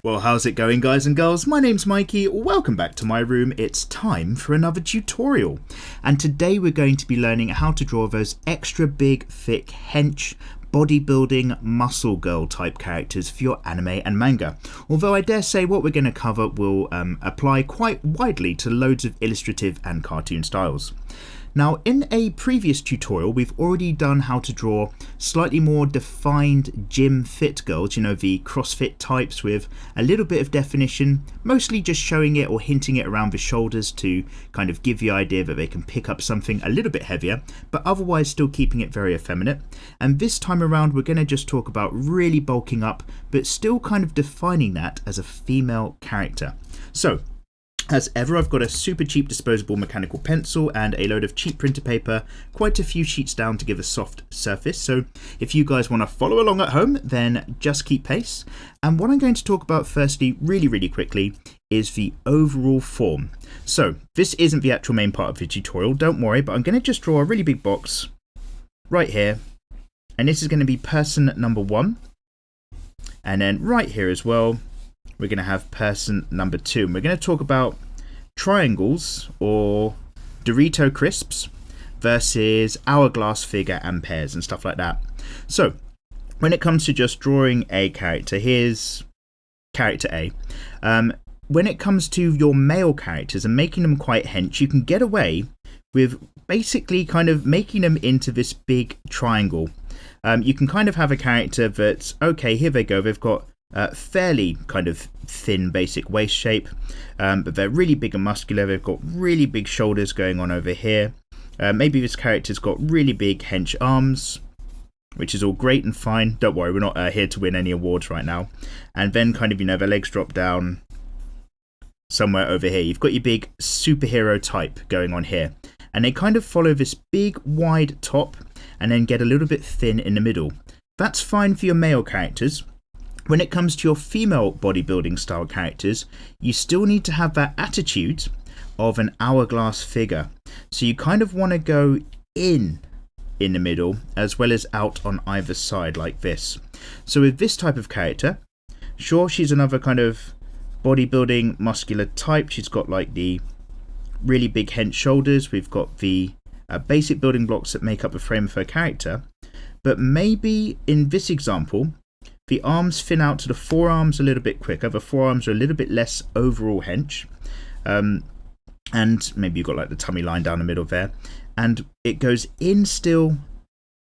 Well, how's it going, guys and girls? My name's Mikey. Welcome back to my room. It's time for another tutorial. And today we're going to be learning how to draw those extra big, thick, hench, bodybuilding, muscle girl type characters for your anime and manga. Although I dare say what we're going to cover will apply quite widely to loads of illustrative and cartoon styles. Now, in a previous tutorial, we've already done how to draw slightly more defined gym fit girls, you know, the CrossFit types with a little bit of definition, mostly just showing it or hinting it around the shoulders to kind of give the idea that they can pick up something a little bit heavier, but otherwise still keeping it very effeminate. And this time around, we're going to just talk about really bulking up, but still kind of defining that as a female character. So, as ever, I've got a super cheap disposable mechanical pencil and a load of cheap printer paper, quite a few sheets down to give a soft surface. So if you guys want to follow along at home, then just keep pace. And what I'm going to talk about firstly, really quickly, is the overall form. So this isn't the actual main part of the tutorial, don't worry, but I'm going to just draw a really big box right here. And this is going to be person number 1. And then right here as well, we're going to have person number 2. And we're going to talk about triangles or Dorito crisps versus hourglass figure and pairs and stuff like that. So when it comes to just drawing a character, here's character A. When it comes to your male characters and making them quite hench, you can get away with basically kind of making them into this big triangle. You can kind of have a character that's, okay, here they go, they've got fairly kind of thin basic waist shape, but they're really big and muscular. They've got really big shoulders going on over here. Maybe this character's got really big hench arms, which is all great and fine. Don't worry, we're not here to win any awards right now. And then kind of, you know, the legs drop down somewhere over here. You've got your big superhero type going on here. And they kind of follow this big wide top and then get a little bit thin in the middle. That's fine for your male characters. When it comes to your female bodybuilding style characters, you still need to have that attitude of an hourglass figure. So you kind of want to go in the middle as well as out on either side like this. So with this type of character, sure, she's another kind of bodybuilding muscular type. She's got like the really big hench shoulders. We've got the basic building blocks that make up the frame of her character. But maybe in this example, the arms thin out to the forearms a little bit quicker. The forearms are a little bit less overall hench. And maybe you've got like the tummy line down the middle there. And it goes in still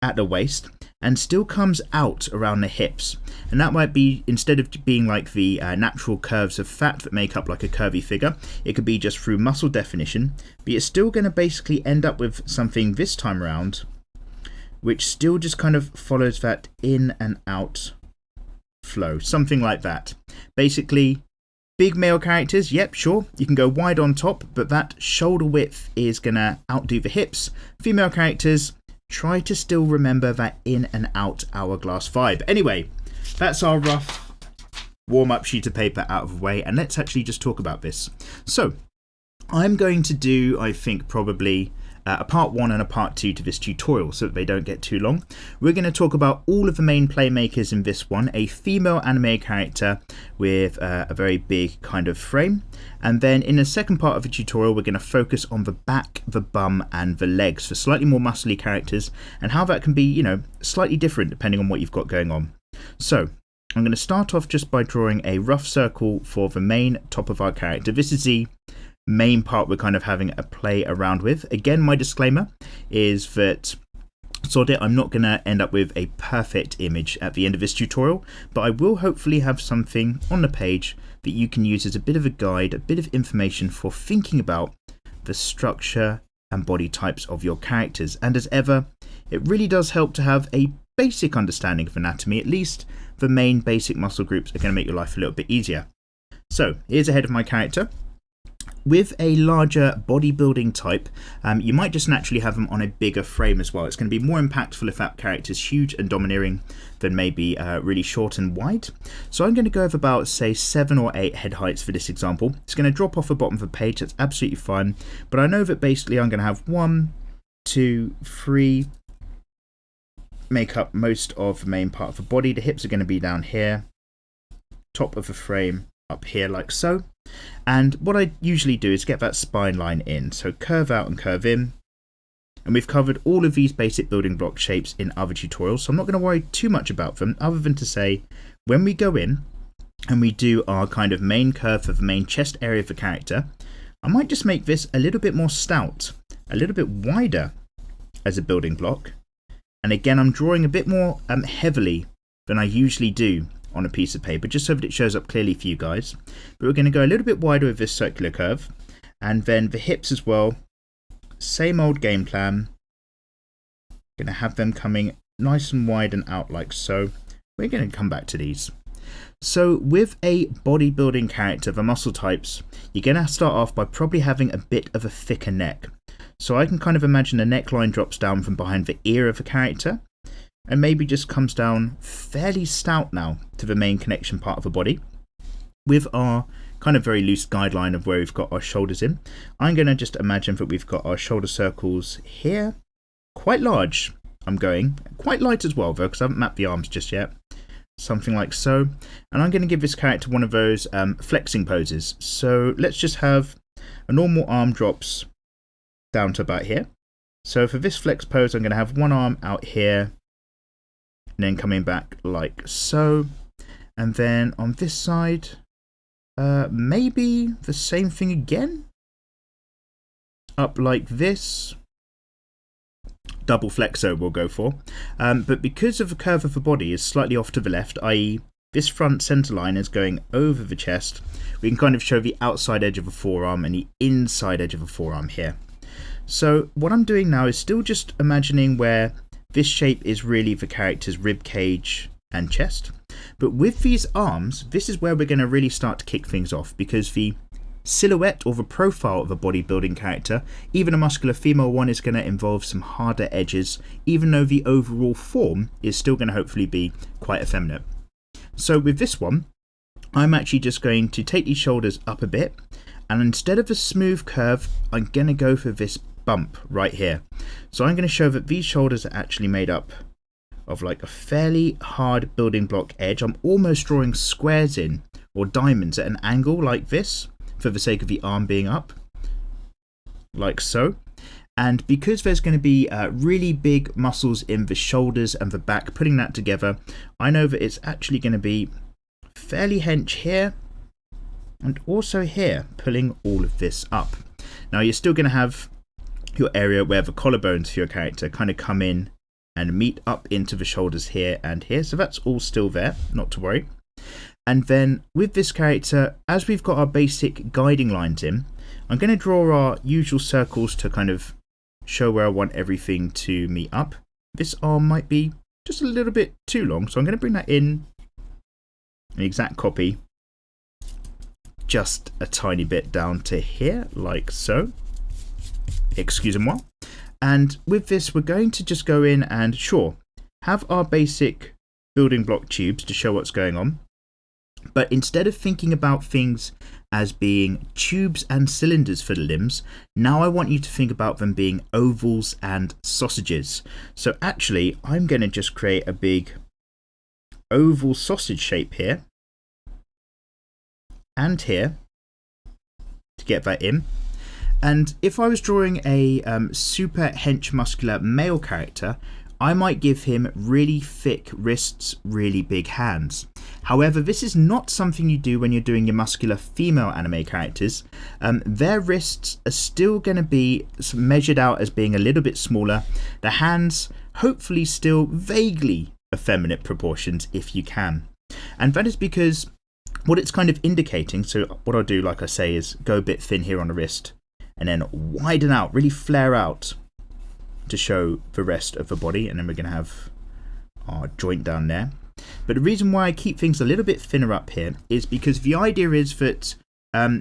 at the waist and still comes out around the hips. And that might be, instead of being like the natural curves of fat that make up like a curvy figure, it could be just through muscle definition. But you're still going to basically end up with something this time around, which still just kind of follows that in and out flow, something like that. Basically, big male characters, yep, sure, you can go wide on top, but that shoulder width is gonna outdo the hips. Female characters, try to still remember that in and out hourglass vibe. Anyway, that's our rough warm-up sheet of paper out of the way, and let's actually just talk about this. So I'm going to do, I think, probably a part 1 and a part 2 to this tutorial so that they don't get too long. We're going to talk about all of the main playmakers in this one, a female anime character with a very big kind of frame. And then in the second part of the tutorial, we're going to focus on the back, the bum, and the legs for slightly more muscly characters and how that can be, you know, slightly different depending on what you've got going on. So I'm going to start off just by drawing a rough circle for the main top of our character. This is the main part we're kind of having a play around with. Again, my disclaimer is that sod it, I'm not going to end up with a perfect image at the end of this tutorial, but I will hopefully have something on the page that you can use as a bit of a guide, a bit of information for thinking about the structure and body types of your characters. And as ever, it really does help to have a basic understanding of anatomy. At least the main basic muscle groups are going to make your life a little bit easier. So here's a head of my character. With a larger bodybuilding type, you might just naturally have them on a bigger frame as well. It's going to be more impactful if that character's huge and domineering than maybe really short and wide. So I'm going to go with about, say, 7 or 8 head heights for this example. It's going to drop off the bottom of the page, that's absolutely fine. But I know that basically I'm going to have 1, 2, 3 make up most of the main part of the body. The hips are going to be down here. top of the frame up here like so. And what I usually do is get that spine line in, so curve out and curve in. And we've covered all of these basic building block shapes in other tutorials, so I'm not going to worry too much about them, other than to say, when we go in and we do our kind of main curve for the main chest area of the character, I might just make this a little bit more stout, a little bit wider as a building block. And again, I'm drawing a bit more heavily than I usually do on a piece of paper, just so that it shows up clearly for you guys. But we're going to go a little bit wider with this circular curve, and then the hips as well. Same old game plan. Going to have them coming nice and wide and out like so. We're going to come back to these. So with a bodybuilding character, the muscle types, you're going to start off by probably having a bit of a thicker neck. So I can kind of imagine the neckline drops down from behind the ear of the character and maybe just comes down fairly stout now to the main connection part of the body. With our kind of very loose guideline of where we've got our shoulders in, I'm going to just imagine that we've got our shoulder circles here, quite large. I'm going quite light as well though, because I haven't mapped the arms just yet. Something like so. And I'm going to give this character one of those flexing poses. So let's just have a normal arm drops down to about here. So for this flex pose, I'm going to have one arm out here and then coming back like so. And then on this side, maybe the same thing again, up like this. Double flexo we'll go for, but because of the curve of the body is slightly off to the left, i.e. this front center line is going over the chest, we can kind of show the outside edge of the forearm and the inside edge of the forearm here. So what I'm doing now is still just imagining where this shape is really the character's rib cage and chest. But with these arms, this is where we're going to really start to kick things off, because the silhouette or the profile of a bodybuilding character, even a muscular female one, is going to involve some harder edges, even though the overall form is still going to hopefully be quite effeminate. So with this one, I'm actually just going to take these shoulders up a bit, and instead of a smooth curve, I'm going to go for this bump right here. So I'm going to show that these shoulders are actually made up of like a fairly hard building block edge. I'm almost drawing squares in, or diamonds at an angle like this, for the sake of the arm being up, like so. And because there's going to be really big muscles in the shoulders and the back, putting that together, I know that it's actually going to be fairly hench here, and also here, pulling all of this up. Now you're still going to have your area where the collarbones for your character kind of come in and meet up into the shoulders here and here, so that's all still there, not to worry. And then with this character, as we've got our basic guiding lines in, I'm going to draw our usual circles to kind of show where I want everything to meet up. This arm might be just a little bit too long, so I'm going to bring that in an exact copy, just a tiny bit down to here, like so. Excusez-moi. And with this, we're going to just go in and, sure, have our basic building block tubes to show what's going on. But instead of thinking about things as being tubes and cylinders for the limbs, now I want you to think about them being ovals and sausages. So actually, I'm going to just create a big oval sausage shape here and here to get that in. And if I was drawing a super hench muscular male character, I might give him really thick wrists, really big hands. However, this is not something you do when you're doing your muscular female anime characters. Their wrists are still going to be measured out as being a little bit smaller. The hands, hopefully still vaguely effeminate proportions if you can. And that is because what it's kind of indicating, so what I'll do, like I say, is go a bit thin here on the wrist and then widen out, really flare out to show the rest of the body, and then we're going to have our joint down there. But the reason why I keep things a little bit thinner up here is because the idea is that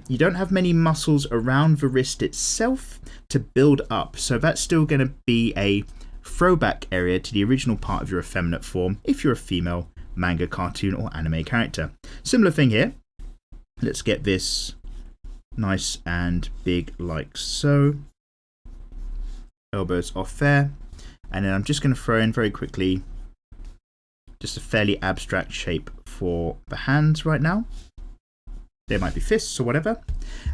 you don't have many muscles around the wrist itself to build up, so that's still going to be a throwback area to the original part of your effeminate form if you're a female manga, cartoon or anime character. Similar thing here. Let's get this nice and big like so. Elbows off there, and then I'm just going to throw in very quickly just a fairly abstract shape for the hands right now. They might be fists or whatever.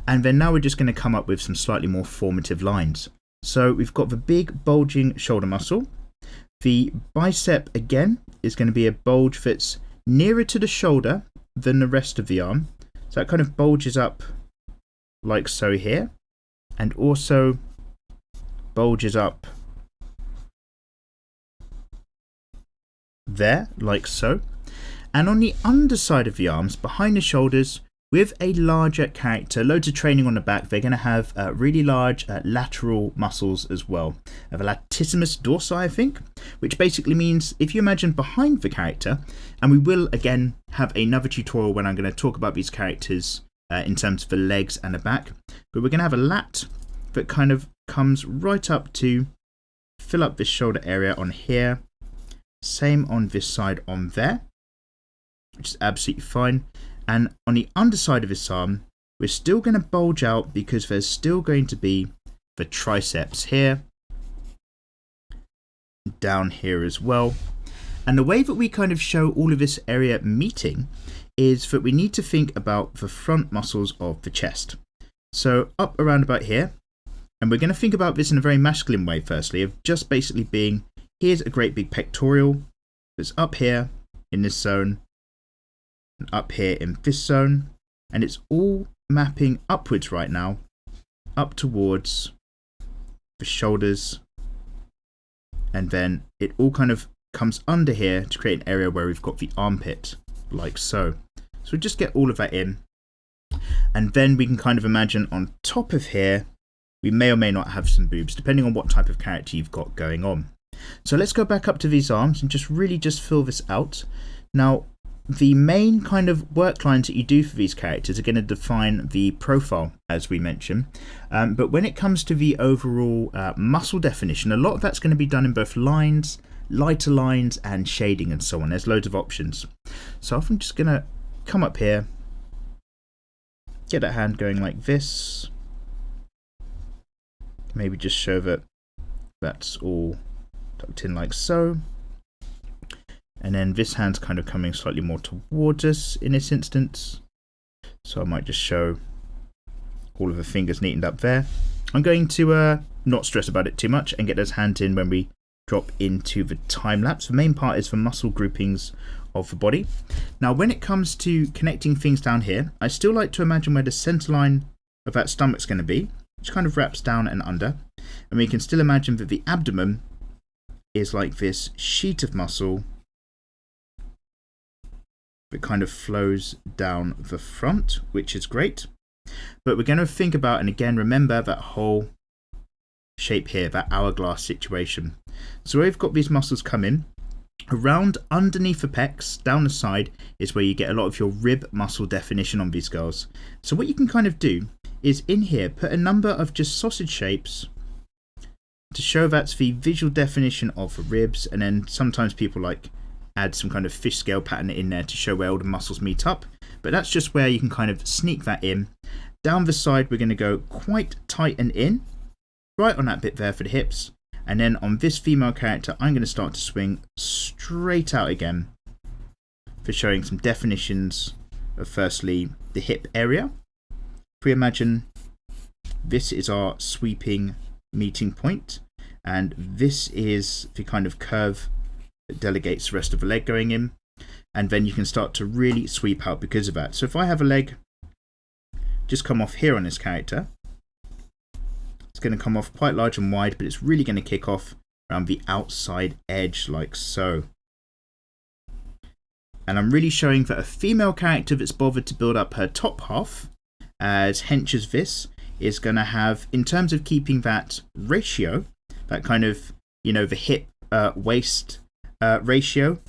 And then now we're just going to come up with some slightly more formative lines. So we've got the big bulging shoulder muscle. The bicep again is going to be a bulge that's nearer to the shoulder than the rest of the arm. So that kind of bulges up like so here, and also bulges up there like so. And on the underside of the arms, behind the shoulders, with a larger character, loads of training on the back, they're going to have really large lateral muscles as well. The latissimus dorsi, I think, which basically means if you imagine behind the character, and we will again have another tutorial when I'm going to talk about these characters in terms of the legs and the back, but we're going to have a lat that kind of comes right up to fill up this shoulder area on here. Same on this side on there, which is absolutely fine. And on the underside of his arm, we're still going to bulge out because there's still going to be the triceps here, down here as well. And the way that we kind of show all of this area meeting is that we need to think about the front muscles of the chest. So up around about here, and we're going to think about this in a very masculine way firstly, of just basically being, here's a great big pectoral that's up here in this zone, up here in this zone, and it's all mapping upwards right now, up towards the shoulders, and then it all kind of comes under here to create an area where we've got the armpit, like so. So we just get all of that in, and then we can kind of imagine on top of here, we may or may not have some boobs, depending on what type of character you've got going on. So let's go back up to these arms and just really just fill this out. Now, the main kind of work lines that you do for these characters are going to define the profile, as we mentioned. But when it comes to the overall muscle definition, a lot of that's going to be done in both lines, lighter lines, and shading and so on. There's loads of options. So I'm just going to come up here, get that hand going like this. Maybe just show that that's all tucked in like so. And then this hand's kind of coming slightly more towards us in this instance. So I might just show all of the fingers neatened up there. I'm going to not stress about it too much and get those hands in when we drop into the time lapse. The main part is the muscle groupings of the body. Now when it comes to connecting things down here, I still like to imagine where the center line of that stomach's going to be, which kind of wraps down and under. And we can still imagine that the abdomen is like this sheet of muscle that kind of flows down the front, which is great. But we're going to think about, and again, remember that whole shape here, that hourglass situation. So we've got these muscles come in. Around underneath the pecs, down the side, is where you get a lot of your rib muscle definition on these girls. So what you can kind of do is in here, put a number of just sausage shapes to show that's the visual definition of the ribs, and then sometimes people like add some kind of fish scale pattern in there to show where all the muscles meet up, but that's just where you can kind of sneak that in. Down the side we're going to go quite tight and in, right on that bit there for the hips, and then on this female character I'm going to start to swing straight out again for showing some definitions of firstly the hip area. If we imagine this is our sweeping meeting point, and this is the kind of curve that delegates the rest of the leg going in, and then you can start to really sweep out because of that. So if I have a leg just come off here on this character, it's going to come off quite large and wide, but it's really going to kick off around the outside edge like so. And I'm really showing that a female character that's bothered to build up her top half as hench as this is going to have, in terms of keeping that ratio, that kind of, you know, the hip waist ratio,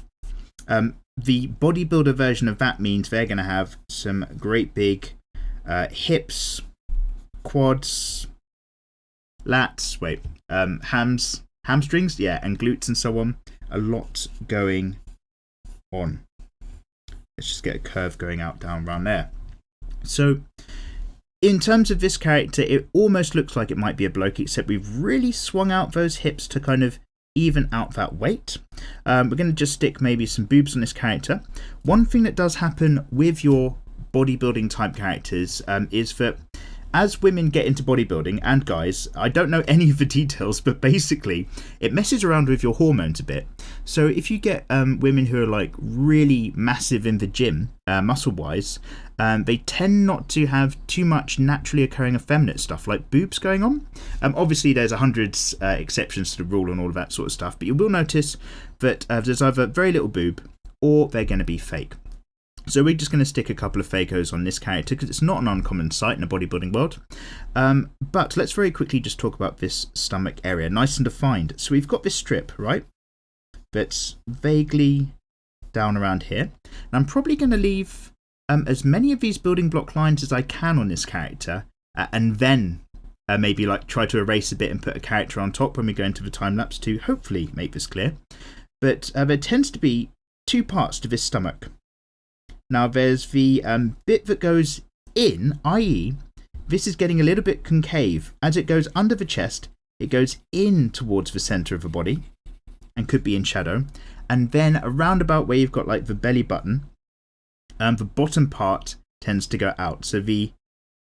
the bodybuilder version of that means they're going to have some great big hips, quads, lats, hamstrings, yeah, and glutes and so on. A lot going on. Let's just get a curve going out down around there. So in terms of this character, it almost looks like it might be a bloke, except we've really swung out those hips to kind of even out that weight. We're going to just stick maybe some boobs on this character. One thing that does happen with your bodybuilding type characters is that as women get into bodybuilding, and guys, I don't know any of the details, but basically it messes around with your hormones a bit. So if you get women who are like really massive in the gym, muscle wise, they tend not to have too much naturally occurring effeminate stuff like boobs going on. Obviously there's hundreds exceptions to the rule and all of that sort of stuff, but you will notice that there's either very little boob or they're going to be fake. So we're just going to stick a couple of fakos on this character because it's not an uncommon sight in the bodybuilding world. But let's very quickly just talk about this stomach area, nice and defined. So we've got this strip, right, that's vaguely down around here. And I'm probably going to leave as many of these building block lines as I can on this character, and then maybe like try to erase a bit and put a character on top when we go into the time lapse to hopefully make this clear. But there tends to be two parts to this stomach. Now there's the bit that goes in, i.e. this is getting a little bit concave. As it goes under the chest, it goes in towards the centre of the body and could be in shadow. And then around about where you've got like the belly button, the bottom part tends to go out. So the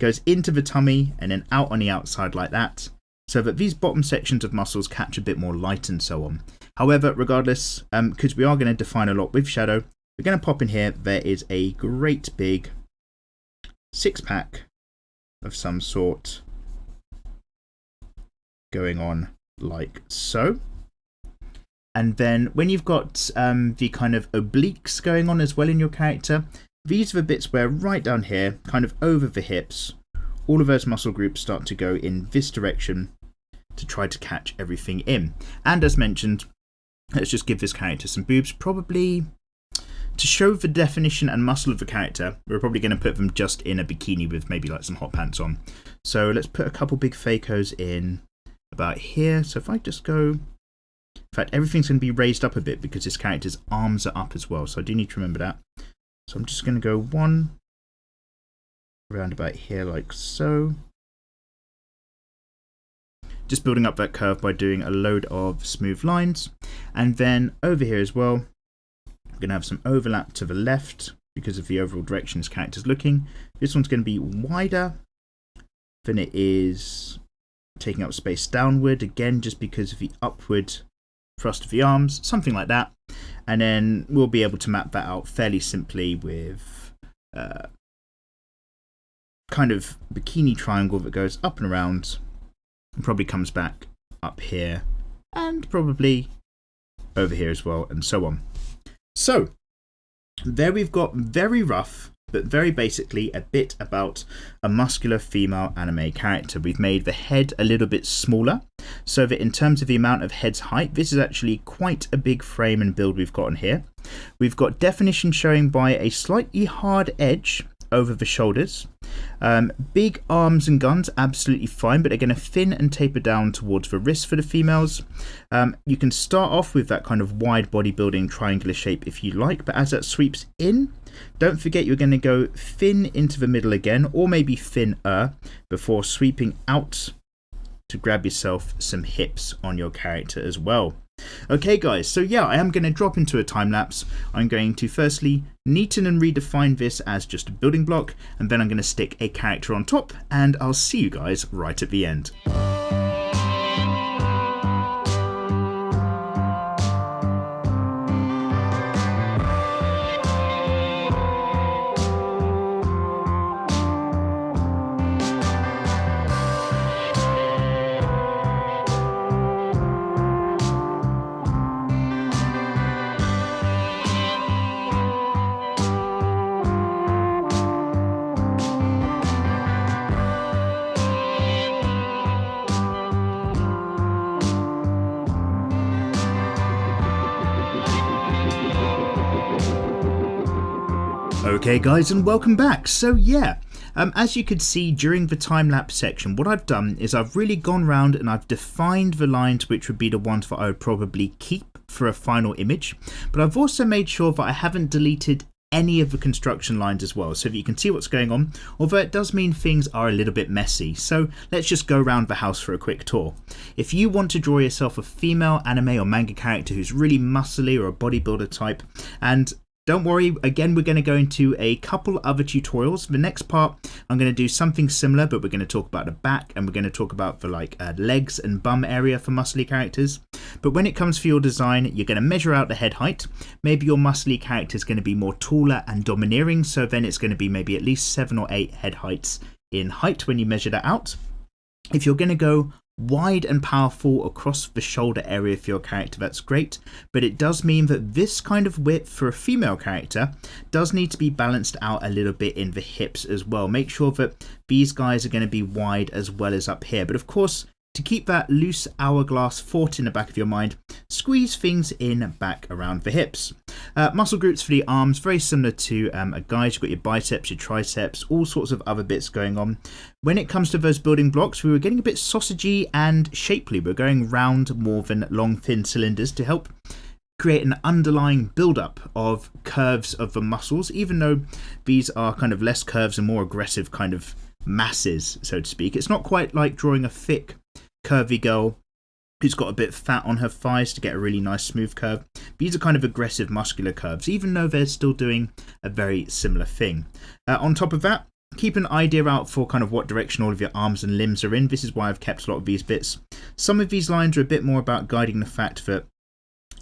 goes into the tummy and then out on the outside like that. So that these bottom sections of muscles catch a bit more light and so on. However, regardless, because we are going to define a lot with shadow, we're going to pop in here, there is a great big six-pack of some sort going on like so. And then when you've got the kind of obliques going on as well in your character, these are the bits where right down here, kind of over the hips, all of those muscle groups start to go in this direction to try to catch everything in. And as mentioned, let's just give this character some boobs, probably to show the definition and muscle of the character. We're probably going to put them just in a bikini with maybe like some hot pants on. So let's put a couple big fakos in about here. So if I just go, in fact, everything's going to be raised up a bit because this character's arms are up as well. So I do need to remember that. So I'm just going to go one around about here like so. Just building up that curve by doing a load of smooth lines. And then over here as well, going to have some overlap to the left because of the overall direction this character's looking. This one's going to be wider than it is taking up space downward, again just because of the upward thrust of the arms, something like that. And then we'll be able to map that out fairly simply with kind of bikini triangle that goes up and around and probably comes back up here and probably over here as well, and so on. So, there we've got very rough, but very basically a bit about a muscular female anime character. We've made the head a little bit smaller, so that in terms of the amount of head's height, this is actually quite a big frame and build we've got on here. We've got definition showing by a slightly hard edge over the shoulders. Big arms and guns, absolutely fine, but they're going to thin and taper down towards the wrist for the females. You can start off with that kind of wide bodybuilding triangular shape if you like, but as that sweeps in, don't forget you're going to go thin into the middle again, or maybe thinner, before sweeping out to grab yourself some hips on your character as well. Okay guys, so yeah, I am going to drop into a time lapse. I'm going to firstly neaten and redefine this as just a building block, and then I'm going to stick a character on top, and I'll see you guys right at the end. Okay guys, and welcome back. So yeah, as you could see during the time-lapse section, what I've done is I've really gone round and I've defined the lines which would be the ones that I would probably keep for a final image, but I've also made sure that I haven't deleted any of the construction lines as well, so that you can see what's going on, although it does mean things are a little bit messy. So let's just go around the house for a quick tour. If you want to draw yourself a female anime or manga character who's really muscly or a bodybuilder type, and don't worry, again, we're going to go into a couple other tutorials. The next part, I'm going to do something similar, but we're going to talk about the back, and we're going to talk about the legs and bum area for muscly characters. But when it comes for your design, you're going to measure out the head height. Maybe your muscly character is going to be more taller and domineering, so then it's going to be maybe at least 7 or 8 head heights in height when you measure that out. If you're going to go wide and powerful across the shoulder area for your character, that's great, but it does mean that this kind of width for a female character does need to be balanced out a little bit in the hips as well. Make sure that these guys are going to be wide as well as up here, but of course, to keep that loose hourglass thought in the back of your mind, squeeze things in back around the hips. Muscle groups for the arms, very similar to a guy's. You've got your biceps, your triceps, all sorts of other bits going on. When it comes to those building blocks, we were getting a bit sausagey and shapely. We're going round more than long, thin cylinders to help create an underlying build-up of curves of the muscles, even though these are kind of less curves and more aggressive kind of masses, so to speak. It's not quite like drawing a thick, curvy girl who's got a bit of fat on her thighs to get a really nice smooth curve. These are kind of aggressive muscular curves, even though they're still doing a very similar thing. On top of that, keep an idea out for kind of what direction all of your arms and limbs are in. This is why I've kept a lot of these bits. Some of these lines are a bit more about guiding the fact that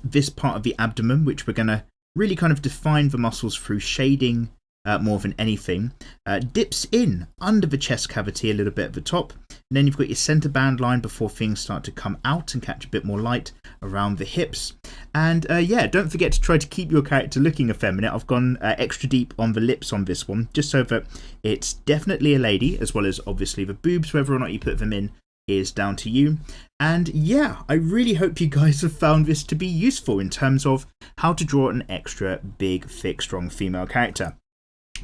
this part of the abdomen, which we're going to really kind of define the muscles through shading more than anything, dips in under the chest cavity a little bit at the top, and then you've got your center band line before things start to come out and catch a bit more light around the hips. And yeah, don't forget to try to keep your character looking effeminate. I've gone extra deep on the lips on this one, just so that it's definitely a lady, as well as obviously the boobs. Whether or not you put them in is down to you. And yeah, I really hope you guys have found this to be useful in terms of how to draw an extra big, thick, strong female character.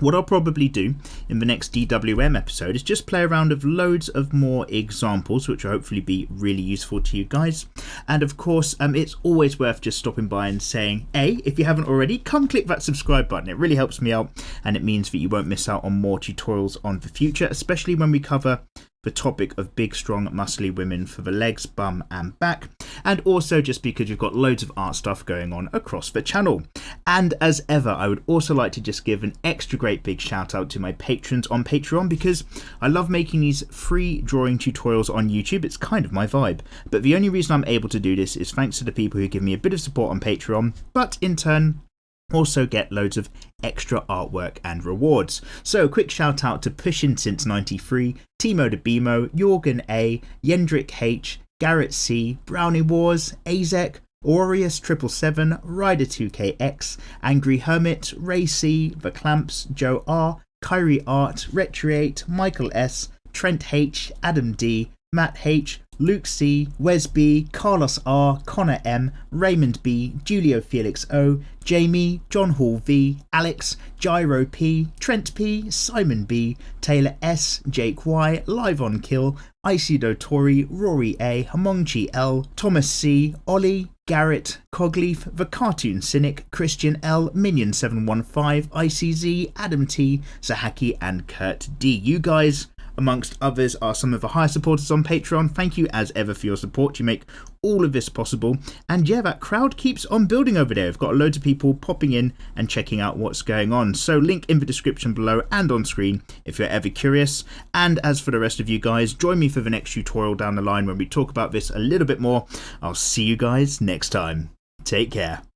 What I'll probably do in the next DWM episode is just play around with loads of more examples, which will hopefully be really useful to you guys. And of course, it's always worth just stopping by and saying, if you haven't already, come click that subscribe button. It really helps me out, and it means that you won't miss out on more tutorials on the future, especially when we cover the topic of big, strong, muscly women for the legs, bum and back, and also just because you've got loads of art stuff going on across the channel. And as ever, I would also like to just give an extra great big shout out to my patrons on Patreon, because I love making these free drawing tutorials on YouTube. It's kind of my vibe, but the only reason I'm able to do this is thanks to the people who give me a bit of support on Patreon, but in turn also get loads of extra artwork and rewards. So quick shout out to Pushin Since 93, Timo de Bimo, Jorgen A, Yendrick H, Garrett C, Brownie Wars, Azek, Aureus 777, Ryder 2KX, Angry Hermit, Ray C, The Clamps, Joe R, Kyrie Art, Retriate, Michael S, Trent H, Adam D, Matt H, Luke C, Wes B, Carlos R, Connor M, Raymond B, Julio Felix O, Jamie, John Hall V, Alex, Gyro P, Trent P, Simon B, Taylor S, Jake Y, Live on Kill, Isido Tori, Rory A, Hamongchi L, Thomas C, Ollie, Garrett, Cogleaf, The Cartoon Cynic, Christian L, Minion 715, ICZ, Adam T, Zahaki and Kurt D. You guys, amongst others, are some of the higher supporters on Patreon. Thank you as ever for your support. You make all of this possible. And yeah, that crowd keeps on building over there. We've got loads of people popping in and checking out what's going on. So link in the description below and on screen if you're ever curious. And as for the rest of you guys, join me for the next tutorial down the line when we talk about this a little bit more. I'll see you guys next time. Take care.